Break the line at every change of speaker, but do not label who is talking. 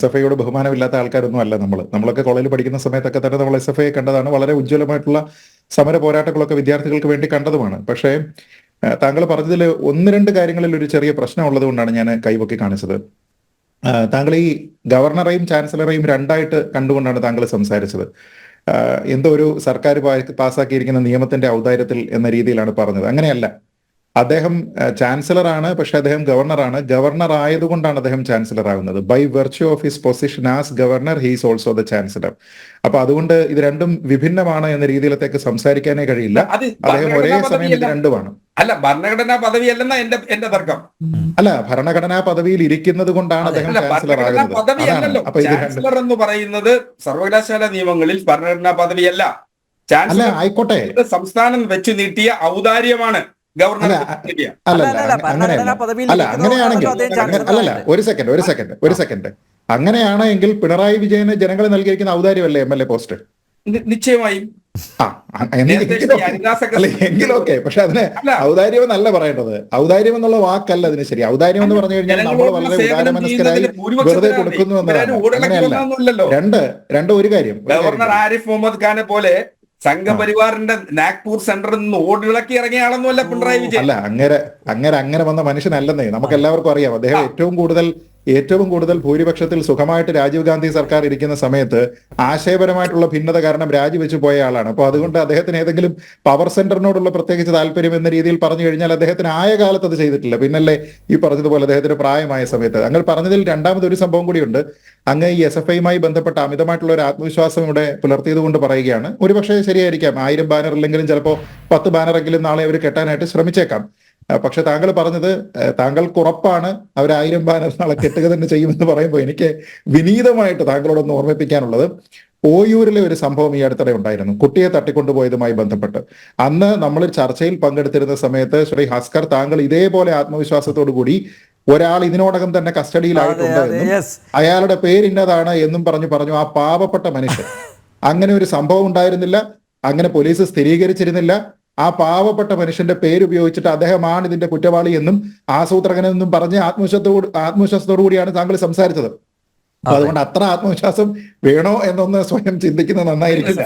SFIയോട് ബഹുമാനമില്ലാത്ത ആൾക്കാരൊന്നും അല്ല നമ്മളൊക്കെ കോളേജിൽ പഠിക്കുന്ന സമയത്തൊക്കെ തന്നെ നമ്മൾ SFI കണ്ടതാണ്. വളരെ ഉജ്ജ്വലമായിട്ടുള്ള സമര പോരാട്ടങ്ങളൊക്കെ വിദ്യാർത്ഥികൾക്ക് വേണ്ടി കണ്ടതുമാണ്. പക്ഷേ താങ്കൾ പറഞ്ഞതിൽ ഒന്ന് രണ്ട് കാര്യങ്ങളിൽ ഒരു ചെറിയ പ്രശ്നം ഉള്ളത് കൊണ്ടാണ് ഞാൻ കൈവക്കി കാണിച്ചത്. താങ്കൾ ഈ ഗവർണറെയും ചാൻസലറെയും രണ്ടായിട്ട് കണ്ടുകൊണ്ടാണ് താങ്കൾ സംസാരിച്ചത്. എന്തോ ഒരു സർക്കാർ പാസ്സാക്കിയിരിക്കുന്ന നിയമത്തിന്റെ ഔദാര്യത്തിൽ എന്ന രീതിയിലാണ് പറഞ്ഞത്. അങ്ങനെയല്ല. അദ്ദേഹം ചാൻസലറാണ്, പക്ഷെ അദ്ദേഹം ഗവർണറാണ്. ഗവർണർ ആയതുകൊണ്ടാണ് അദ്ദേഹം ചാൻസലർ ആകുന്നത്. By virtue of his position as governor he's also the chancellor. അപ്പൊ അതുകൊണ്ട് ഇത് രണ്ടും വിഭിന്നമാണ് എന്ന രീതിയിലത്തേക്ക് സംസാരിക്കാനേ കഴിയില്ല. അദ്ദേഹം ഒരേ സമയം ഇത് രണ്ടുമാണ്.
അല്ല, ഭരണഘടനാ പദവിയല്ലെന്ന എന്റെ തർക്കം.
അല്ല, ഭരണഘടനാ പദവിയിൽ ഇരിക്കുന്നത് കൊണ്ടാണ് അദ്ദേഹം ചാൻസലർ ആകുന്നത്.
പദവിയല്ലല്ലോ ചാൻസലർ എന്ന് പറയുന്നത്. സർവകലാശാല നിയമങ്ങളിൽ ഭരണഘടനാ പദവിയല്ല.
അല്ല, ആയിക്കോട്ടെ,
സംസ്ഥാനം വെച്ചു നീട്ടിയ ഔദാര്യമാണ് ഗവർണർ.
ഒരു സെക്കൻഡ് അങ്ങനെയാണെങ്കിൽ പിണറായി വിജയന് ജനങ്ങൾ നൽകിയിരിക്കുന്ന ഔദാര്യമല്ലേ MLA പോസ്റ്റ്?
നിശ്ചയമായും.
എങ്കിലൊക്കെ, പക്ഷെ അതിന് ഔദാര്യം എന്നല്ല പറയേണ്ടത്. ഔദാര്യം എന്നുള്ള വാക്കല്ല അതിന് ശരി. ഔദാര്യം എന്ന് പറഞ്ഞു കഴിഞ്ഞാൽ നമ്മൾ വളരെ ഉദാരമനസ്കരായി വെറുതെ കൊടുക്കുന്നു എന്നതാണ്. അങ്ങനെയല്ല. രണ്ട് ഒരു കാര്യം,
ഗവർണർ ആരിഫ് മുഹമ്മദ് ഖാനെ പോലെ സംഘപരിവാറിന്റെ നാഗ്പൂർ സെന്ററിൽ നിന്ന് ഓടിളക്കി ഇറങ്ങിയാണെന്നല്ല പിണറായി വിജയൻ.
അല്ല, അങ്ങനെ വന്ന മനുഷ്യനല്ലെന്നേ നമുക്ക് എല്ലാവർക്കും അറിയാം. അദ്ദേഹം ഏറ്റവും കൂടുതൽ ഭൂരിപക്ഷത്തിൽ സുഖമായിട്ട് രാജീവ് ഗാന്ധി സർക്കാർ ഇരിക്കുന്ന സമയത്ത് ആശയപരമായിട്ടുള്ള ഭിന്നത കാരണം രാജിവെച്ച് പോയ ആളാണ്. അപ്പോൾ അതുകൊണ്ട് അദ്ദേഹത്തിന് ഏതെങ്കിലും പവർ സെന്ററിനോടുള്ള പ്രത്യേകിച്ച് താല്പര്യം എന്ന രീതിയിൽ പറഞ്ഞു കഴിഞ്ഞാൽ അദ്ദേഹത്തിന് ആയ കാലത്ത് അത് ചെയ്തിട്ടില്ല. പിന്നല്ലേ ഈ പറഞ്ഞതുപോലെ അദ്ദേഹത്തിന് പ്രായമായ സമയത്ത്. അങ്ങ് പറഞ്ഞതിൽ രണ്ടാമതൊരു സംഭവം കൂടിയുണ്ട്. അങ്ങ് ഈ SFIയുമായി ബന്ധപ്പെട്ട അമിതമായിട്ടുള്ള ഒരു ആത്മവിശ്വാസം ഇവിടെ പുലർത്തിയത് കൊണ്ട് പറയുകയാണ്. ഒരുപക്ഷെ ശരിയായിരിക്കാം, 1000 ബാനർ ഇല്ലെങ്കിലും ചിലപ്പോൾ 10 ബാനറെങ്കിലും നാളെ അവർ കെട്ടാനായിട്ട് ശ്രമിച്ചേക്കാം. പക്ഷെ താങ്കൾ പറഞ്ഞത് താങ്കൾക്ക് ഉറപ്പാണ് അവർ 1000 ബാനർ നാളെ കെട്ടുക തന്നെ ചെയ്യുമെന്ന് പറയുമ്പോൾ എനിക്ക് വിനീതമായിട്ട് താങ്കളോടൊന്ന് ഓർമ്മിപ്പിക്കാനുള്ളത്, ഓയൂരിലെ ഒരു സംഭവം ഈ അടുത്തിടെ ഉണ്ടായിരുന്നു, കുട്ടിയെ തട്ടിക്കൊണ്ടുപോയതുമായി ബന്ധപ്പെട്ട്. അന്ന് നമ്മൾ ചർച്ചയിൽ പങ്കെടുത്തിരുന്ന സമയത്ത് ശ്രീ ഹസ്കർ, താങ്കൾ ഇതേപോലെ ആത്മവിശ്വാസത്തോടു കൂടി ഒരാൾ ഇതിനോടകം തന്നെ കസ്റ്റഡിയിലായിട്ടുണ്ട് എന്നും അയാളുടെ പേരിന്നതാണ് എന്നും പറഞ്ഞു ആ പാവപ്പെട്ട മനുഷ്യൻ, അങ്ങനെ ഒരു സംഭവം ഉണ്ടായിരുന്നില്ല, അങ്ങനെ പോലീസ് സ്ഥിരീകരിച്ചിരുന്നില്ല. ആ പാവപ്പെട്ട മനുഷ്യന്റെ പേരുപയോഗിച്ചിട്ട് അദ്ദേഹമാണ് ഇതിന്റെ കുറ്റവാളി എന്നും ആസൂത്രകനെന്നും പറഞ്ഞ് ആത്മവിശ്വാസത്തോടു കൂടിയാണ് താങ്കൾ സംസാരിച്ചത്. അതുകൊണ്ട് അത്ര ആത്മവിശ്വാസം വേണോ എന്നൊന്ന് സ്വയം ചിന്തിക്കുന്നത് നന്നായിരിക്കില്ല.